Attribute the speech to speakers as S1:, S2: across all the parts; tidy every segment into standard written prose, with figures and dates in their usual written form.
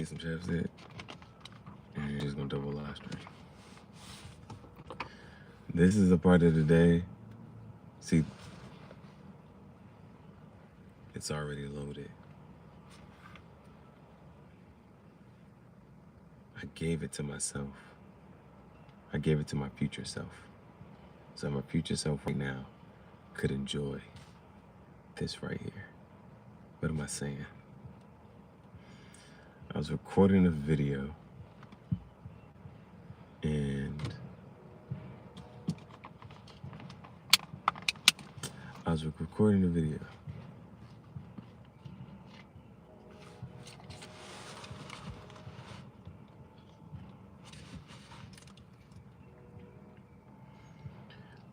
S1: me some chapstick. And you're just gonna double live stream. This is the part of the day. See, it's already loaded. I gave it to myself. I gave it to my future self. So my future self right now could enjoy this right here. What am I saying? I was recording a video and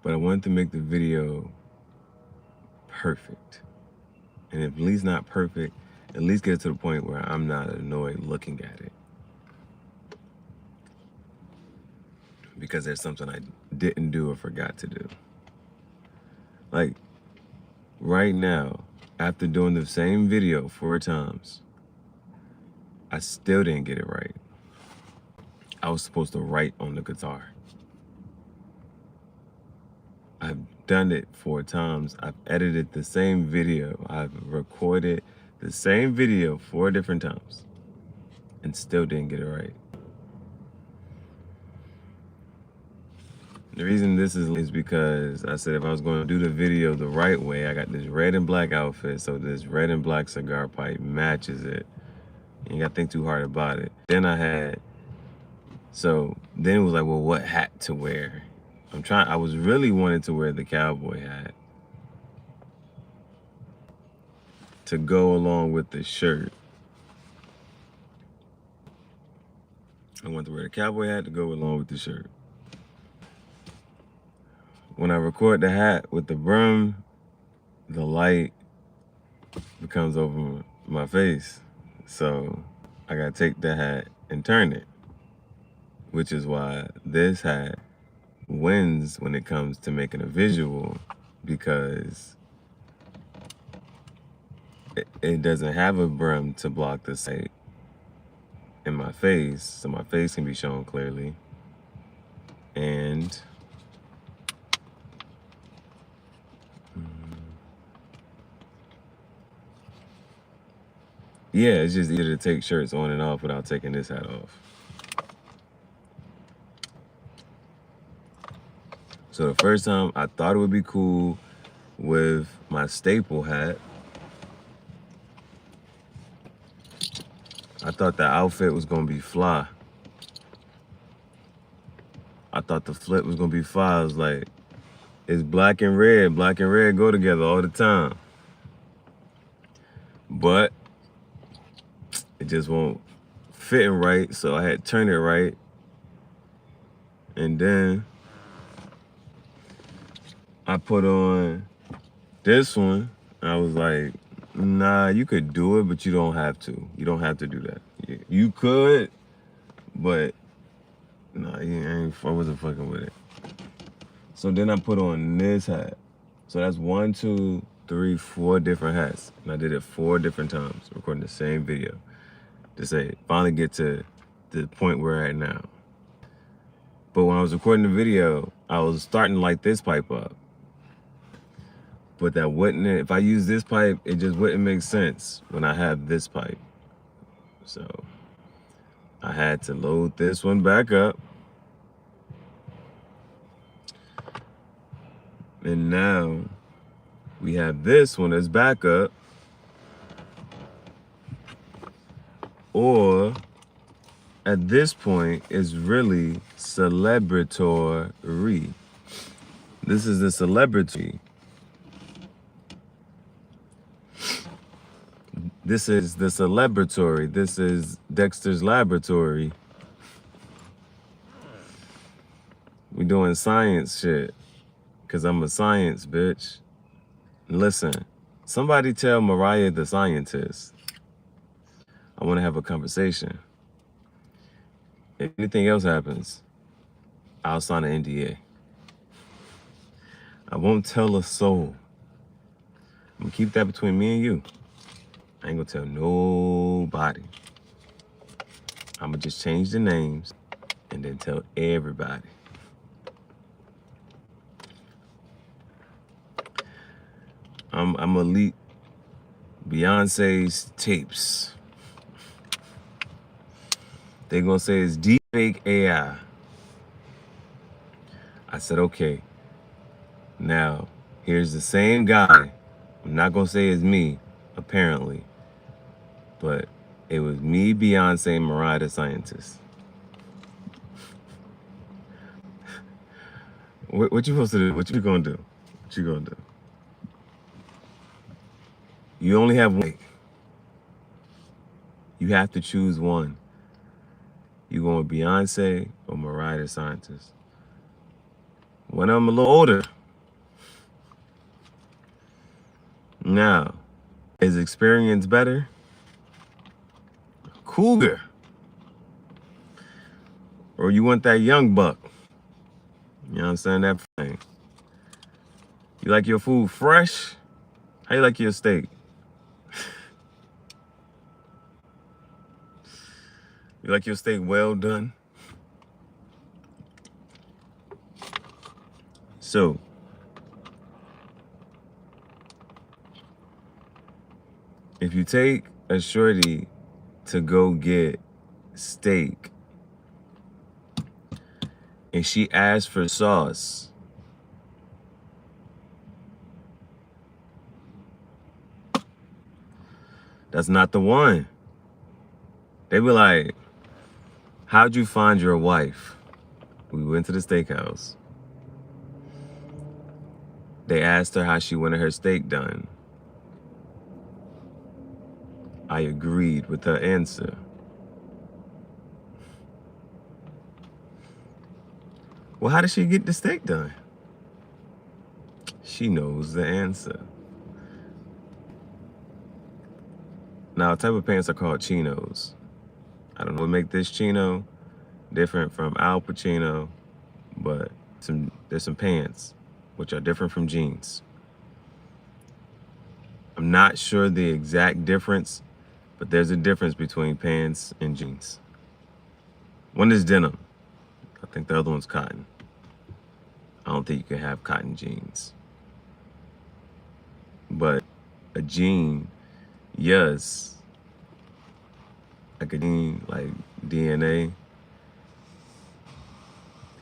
S1: but I wanted to make the video perfect. And if at least not perfect, at least get it to the point where I'm not annoyed looking at it. Because there's something I didn't do or forgot to do. Like, right now, after doing the same video 4 times, I still didn't get it right. I was supposed to write on the guitar. I've done it 4 times. I've edited the same video. I've recorded the same video 4 different times and still didn't get it right. The reason this is because I said if I was going to do the video the right way, I got this red and black outfit, so this red and black cigar pipe matches it. You ain't got to think too hard about it. Then it was like, well, what hat to wear? I was really wanting to wear the cowboy hat to go along with the shirt. I wanted to wear the cowboy hat to go along with the shirt. When I record the hat with the brim, the light becomes over my face. So I gotta take the hat and turn it, which is why this hat wins when it comes to making a visual, because it doesn't have a brim to block the sight in my face, so my face can be shown clearly. And yeah, it's just easier to take shirts on and off without taking this hat off. So the first time I thought it would be cool with my staple hat. I thought the outfit was gonna be fly. I thought the flip was gonna be fly. I was like, it's black and red. Black and red go together all the time. But it just won't fit in right, so I had to turn it right. And then I put on this one. I was like, nah, you could do it, but you don't have to. You don't have to do that. You could, but nah, I wasn't fucking with it. So then I put on this hat. So that's 1, 2, 3, 4 different hats. And I did it 4 different times, recording the same video. To say, finally get to the point we're at now. But when I was recording the video, I was starting to light this pipe up. But that wouldn't, if I use this pipe, it just wouldn't make sense when I have this pipe. So I had to load this one back up. And now we have this one as backup. Or at this point, it's really celebratory. This is the celebrity. This is the celebratory. This is Dexter's Laboratory. We doing science shit. Cause I'm a science bitch. Listen, somebody tell Mariah the scientist. I want to have a conversation. If anything else happens, I'll sign an NDA. I won't tell a soul. I'm gonna keep that between me and you. I ain't gonna tell nobody. I'm gonna just change the names and then tell everybody. I'm gonna leak Beyonce's tapes. They're gonna say it's deep fake AI. I said, okay. Now, here's the same guy. I'm not gonna say it's me, apparently. But it was me, Beyonce, and Mariah the scientist. What you supposed to do? What you gonna do? What you gonna do? You only have one. You have to choose one. You going with Beyonce or Mariah the scientist? One of them a little older. Now, is experience better? Cougar. Or you want that young buck? You know what I'm saying? That thing. You like your food fresh? How you like your steak? You like your steak well done? So, if you take a shorty to go get steak and she asks for sauce, that's not the one. They be like, how'd you find your wife? We went to the steakhouse. They asked her how she wanted her steak done. I agreed with her answer. Well, how did she get the steak done? She knows the answer. Now, type of pants are called chinos. I don't know what make this chino different from Al Pacino, but there's some pants which are different from jeans. I'm not sure the exact difference, but there's a difference between pants and jeans. One is denim. I think the other one's cotton. I don't think you can have cotton jeans. But a jean, yes. Like a jean, like DNA.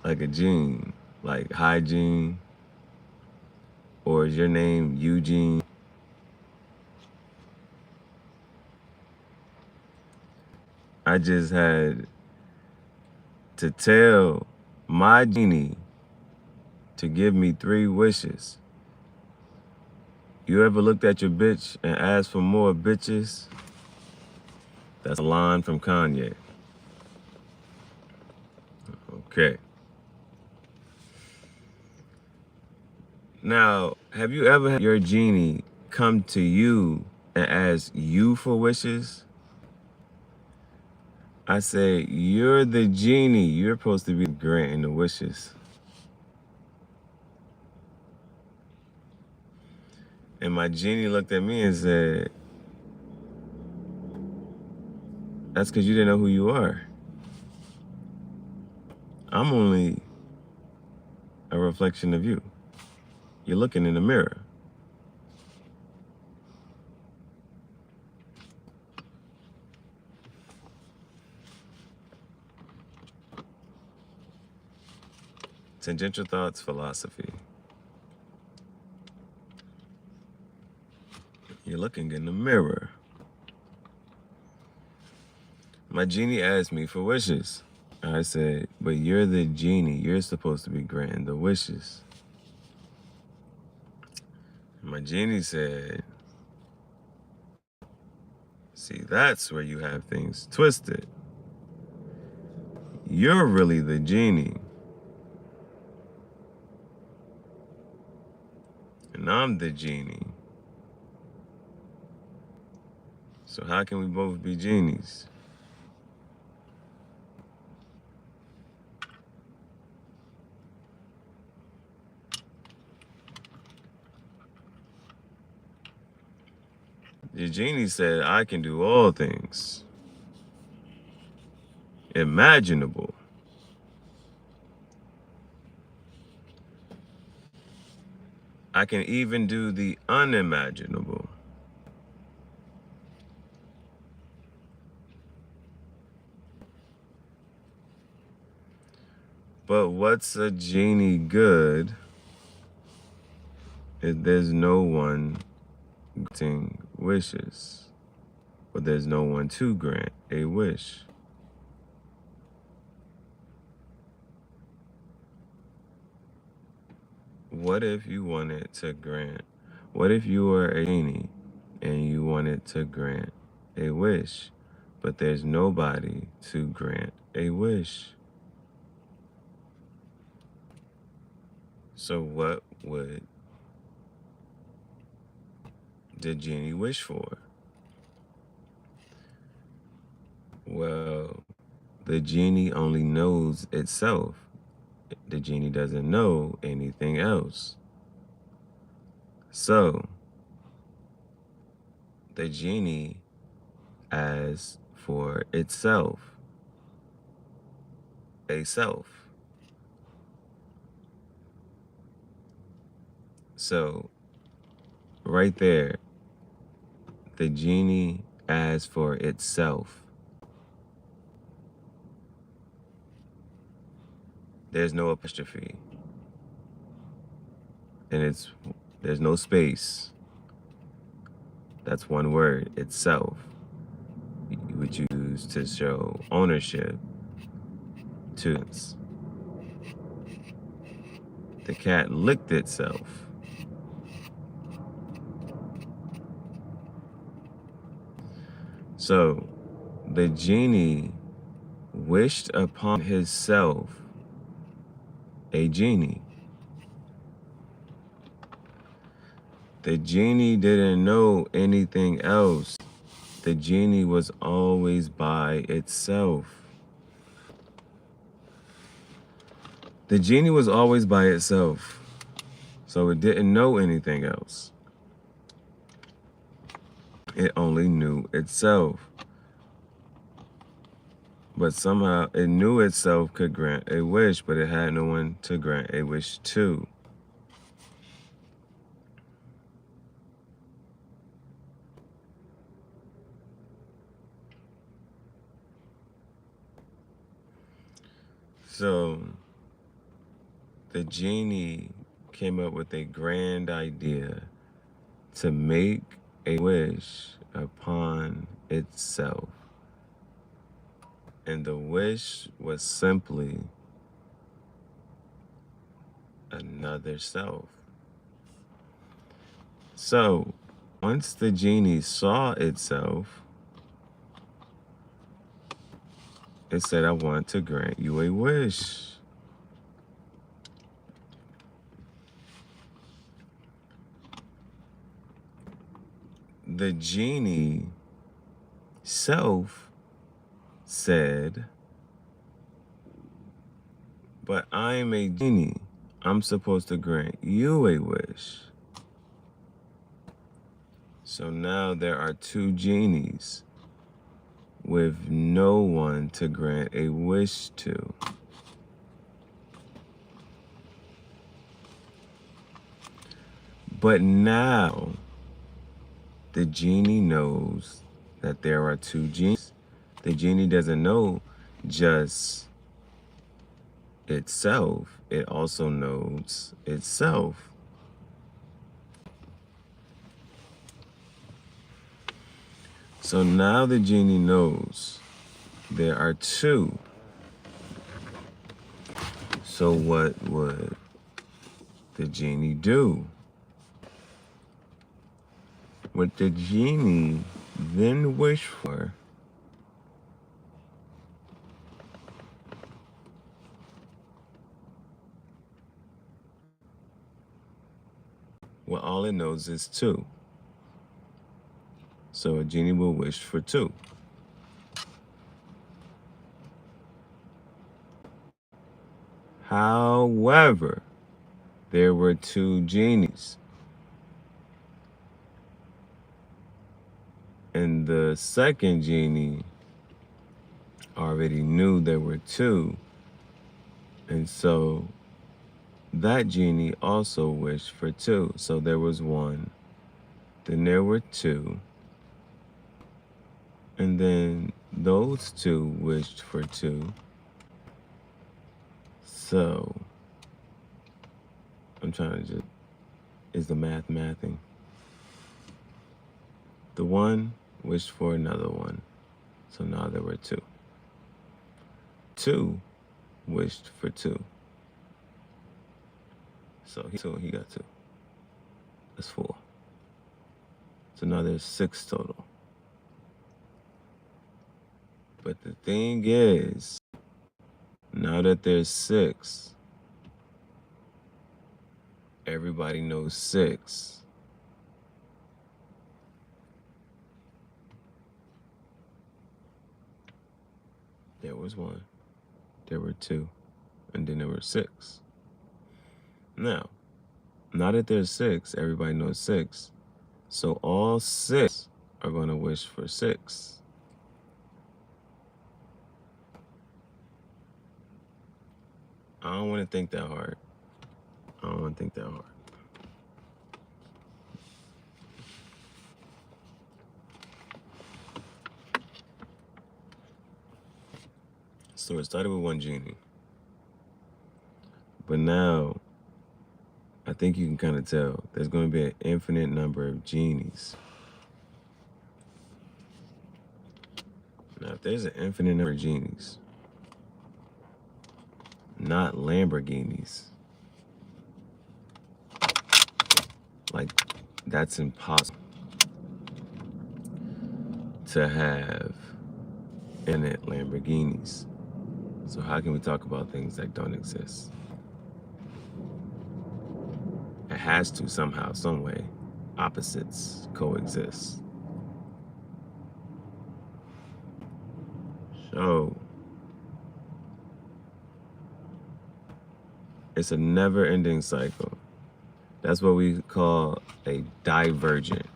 S1: Like a jean, like hygiene. Or is your name Eugene? I just had to tell my genie to give me 3 wishes. You ever looked at your bitch and asked for more bitches? That's a line from Kanye. Okay. Now, have you ever had your genie come to you and ask you for wishes? I say, you're the genie. You're supposed to be granting the wishes. And my genie looked at me and said, that's because you didn't know who you are. I'm only a reflection of you. You're looking in the mirror. Tangential thoughts, philosophy. You're looking in the mirror. My genie asked me for wishes. I said, but you're the genie. You're supposed to be granting the wishes. My genie said, see, that's where you have things twisted. You're really the genie. And I'm the genie. So how can we both be genies? The genie said, I can do all things. imaginable. I can even do the unimaginable. But what's a genie good if there's no one granting wishes? But there's no one to grant a wish. What if you wanted to grant? What if you were a genie and you wanted to grant a wish, but there's nobody to grant a wish? So what would the genie wish for? Well, the genie only knows itself. The genie doesn't know anything else. So, the genie asks for itself, a self. So, right there, the genie asks for itself. There's no apostrophe. And there's no space. That's one word, itself. You would use to show ownership to us. The cat licked itself. So the genie wished upon himself a genie. The genie didn't know anything else. The genie was always by itself. The genie was always by itself, so it didn't know anything else. It only knew itself. But somehow it knew itself could grant a wish, but it had no one to grant a wish to. So the genie came up with a grand idea to make a wish upon itself. And the wish was simply another self. So once the genie saw itself, it said, I want to grant you a wish. The genie self said, but I'm a genie. I'm supposed to grant you a wish. So now there are two genies with no one to grant a wish to. But now the genie knows that there are two genies. The genie doesn't know just itself, it also knows itself. So now the genie knows there are two. So what would the genie do? What the genie then wished for well, all it knows is two. So a genie will wish for two. However, there were two genies. And the second genie already knew there were two. And so that genie also wished for two. So there was one, then there were two, and then those two wished for two. So I'm trying to just, is the mathing? The one wished for another one. So now there were two. Two wished for two. So he got two. That's four. So now there's six total. But the thing is, now that there's six, everybody knows six. There was one, there were two, and then there were six. Now that there's six, everybody knows six. So all six are going to wish for six. I don't want to think that hard. So it started with one genie. But now, I think you can kind of tell there's going to be an infinite number of genies. Now, if there's an infinite number of genies, not Lamborghinis, like, that's impossible to have infinite Lamborghinis. So how can we talk about things that don't exist? It has to somehow, some way, opposites coexist. So it's a never-ending cycle. That's what we call a divergent.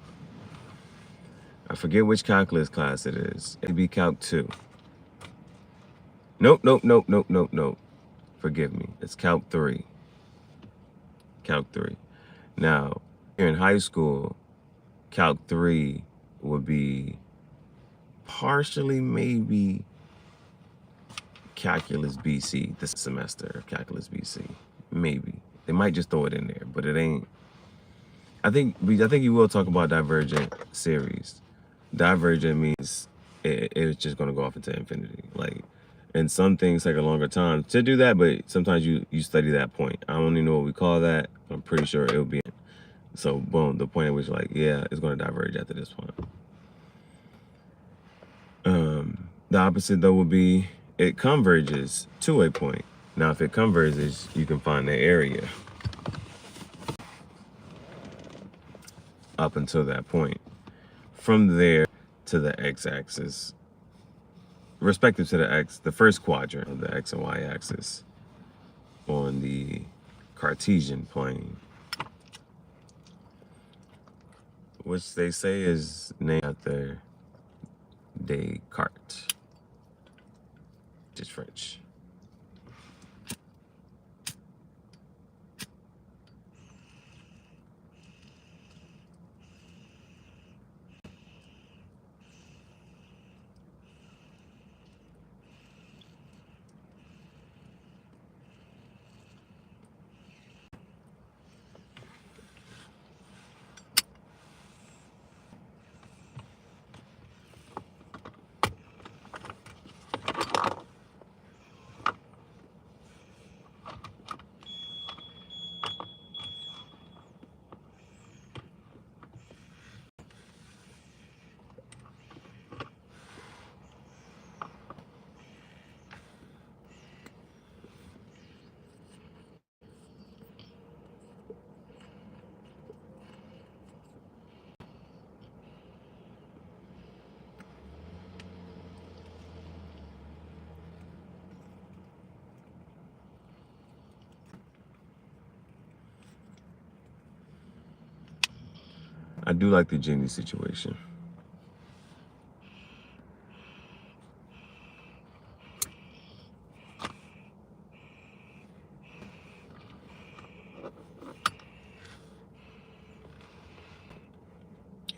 S1: I forget which calculus class it is. It could be Calc 2. Nope. Forgive me. It's Calc 3. Calc 3. Now, here in high school, Calc 3 would be partially maybe Calculus BC, this semester of Calculus BC. Maybe. They might just throw it in there, but it ain't. I think you will talk about divergent series. Divergent means it's just going to go off into infinity. Like, and some things take a longer time to do that, but sometimes you study that point. I don't even know what we call that. I'm pretty sure it'll be. So, boom, the point at which, like, yeah, it's going to diverge after this point. The opposite, though, would be it converges to a point. Now, if it converges, you can find the area up until that point. From there to the x-axis, respective to the first quadrant of the x and y axis on the Cartesian plane, which they say is named after Descartes, which is French. I do like the genie situation.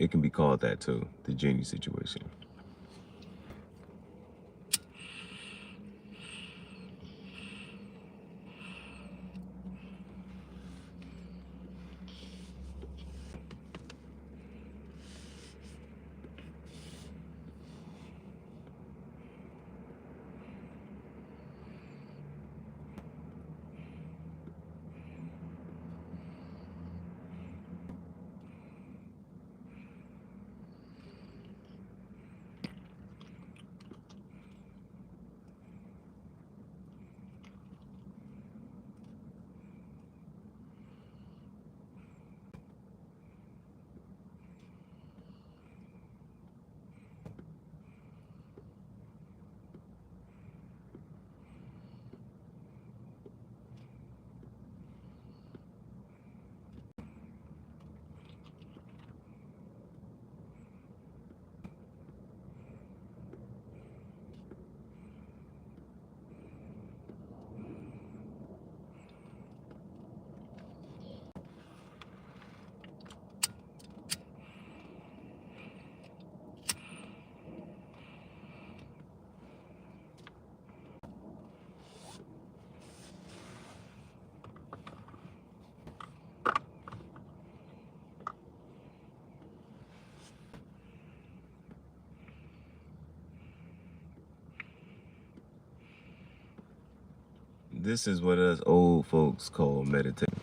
S1: it can be called that too, the genie situation. This is what us old folks call meditation.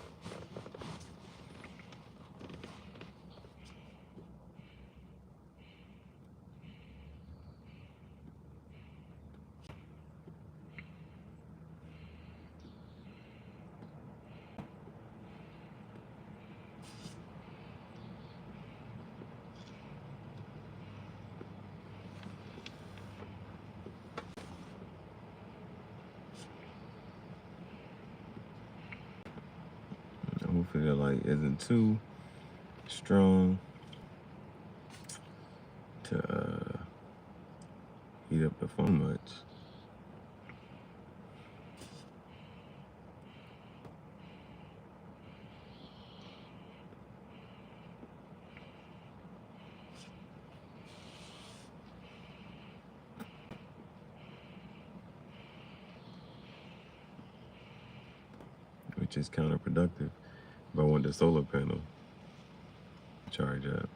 S1: Hopefully the light isn't too strong to heat up the phone much. Which is counterproductive if I want the solar panel charge up.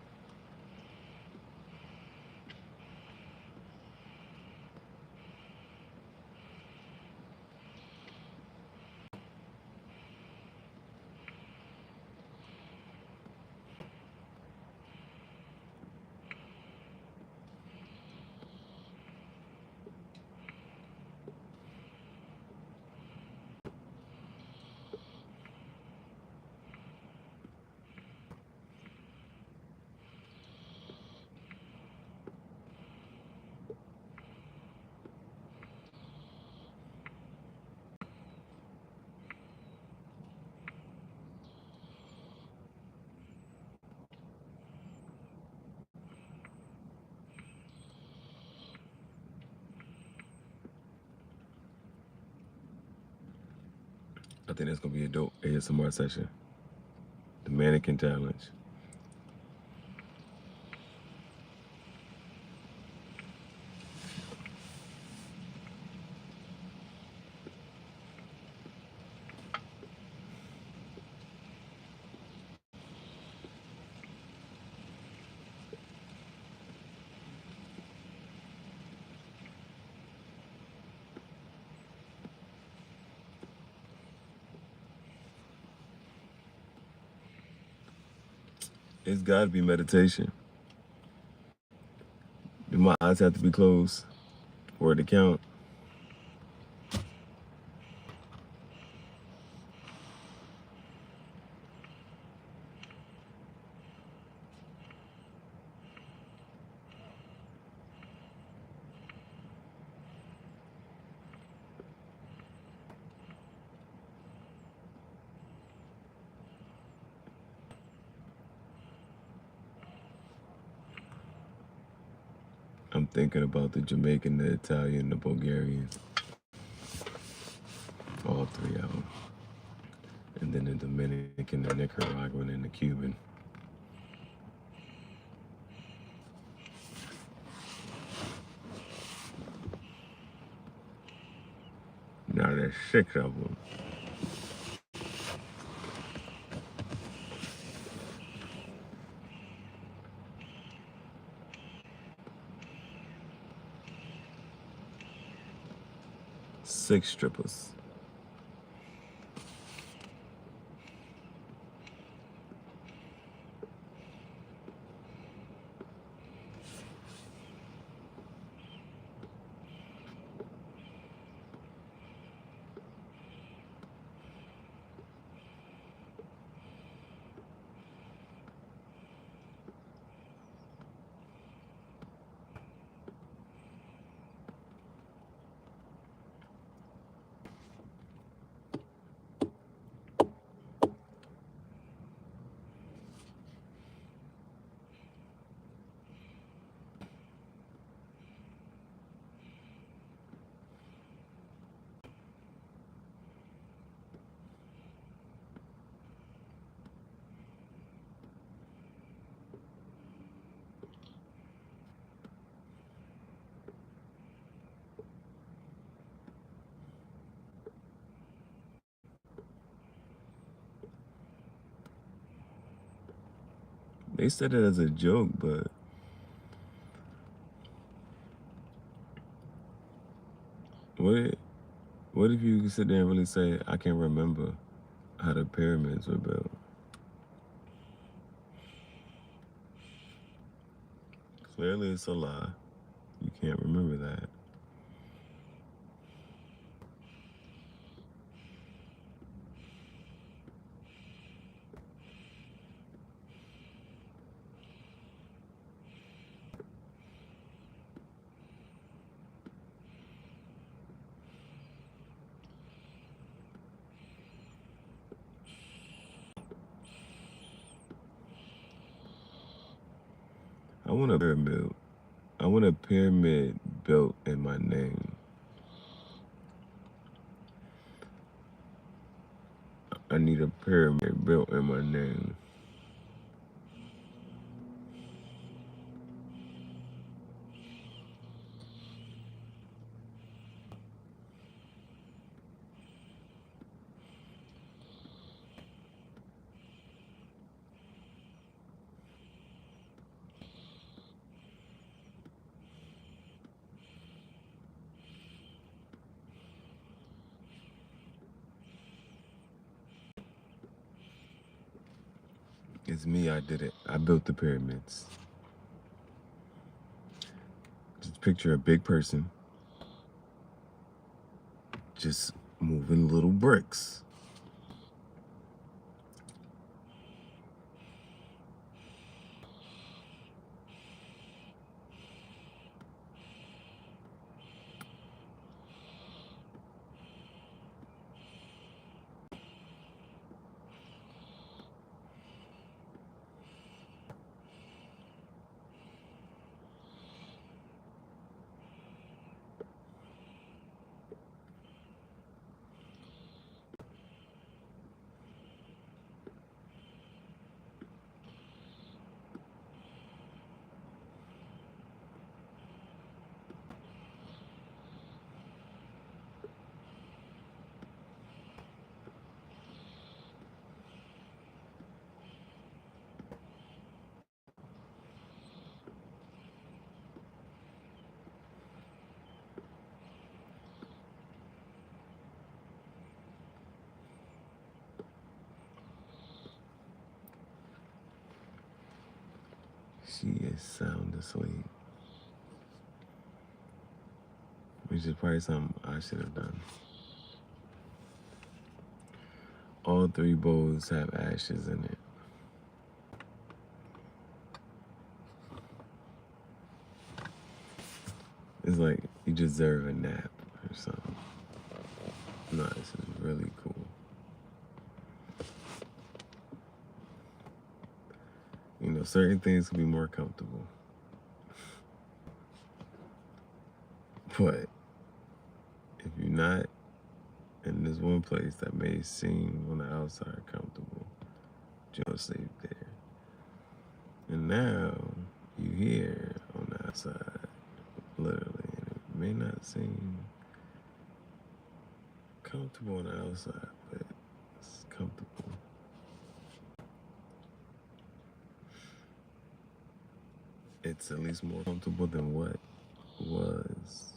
S1: I think that's gonna be a dope ASMR session. The mannequin challenge. It's gotta be meditation. Do my eyes have to be closed for it to count? I'm thinking about the Jamaican, the Italian, the Bulgarian. All three of them. And then the Dominican, the Nicaraguan, and the Cuban. desechable. Six strippers. They said it as a joke, but what what if you sit there and really say, I can't remember how the pyramids were built? Clearly it's a lie. You can't remember that. I want a pyramid. I want a pyramid built in my name. I need a pyramid built in my name. It's me, I did it. I built the pyramids. Just picture a big person just moving little bricks. She is sound asleep. Which is probably something I should have done. All three bowls have ashes in it. It's like you deserve a nap or something. No, this is really cool. You know, certain things can be more comfortable. But if you're not in this one place that may seem on the outside comfortable, just sleep there. And now you here on the outside, literally, and it may not seem comfortable on the outside, but it's comfortable. It's at least more comfortable than what was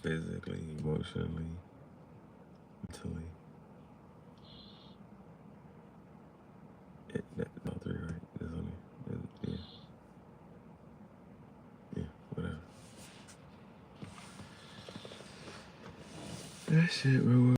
S1: physically, emotionally, mentally. All three, right? There's only, yeah. Yeah, whatever. That shit, bro.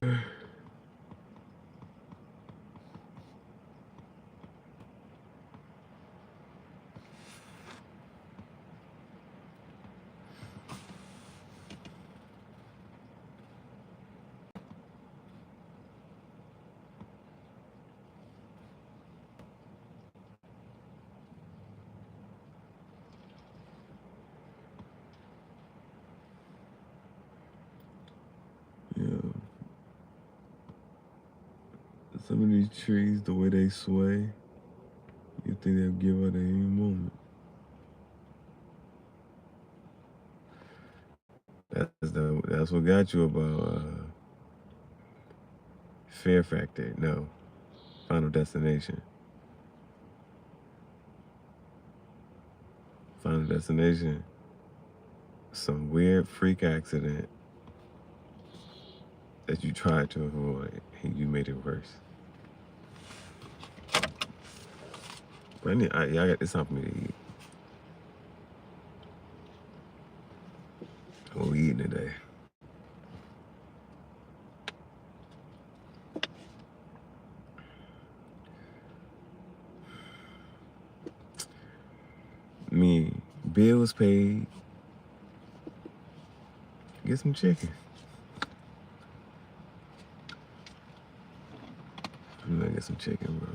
S1: Yeah. Some of these trees, the way they sway, you think they'll give up at any moment. That's what got you about Fear Factor. No, Final Destination. Final Destination. Some weird freak accident that you tried to avoid, and you made it worse. But it's time for me to eat. What we eating today? Me, bills paid. Get some chicken. I'm gonna get some chicken, bro.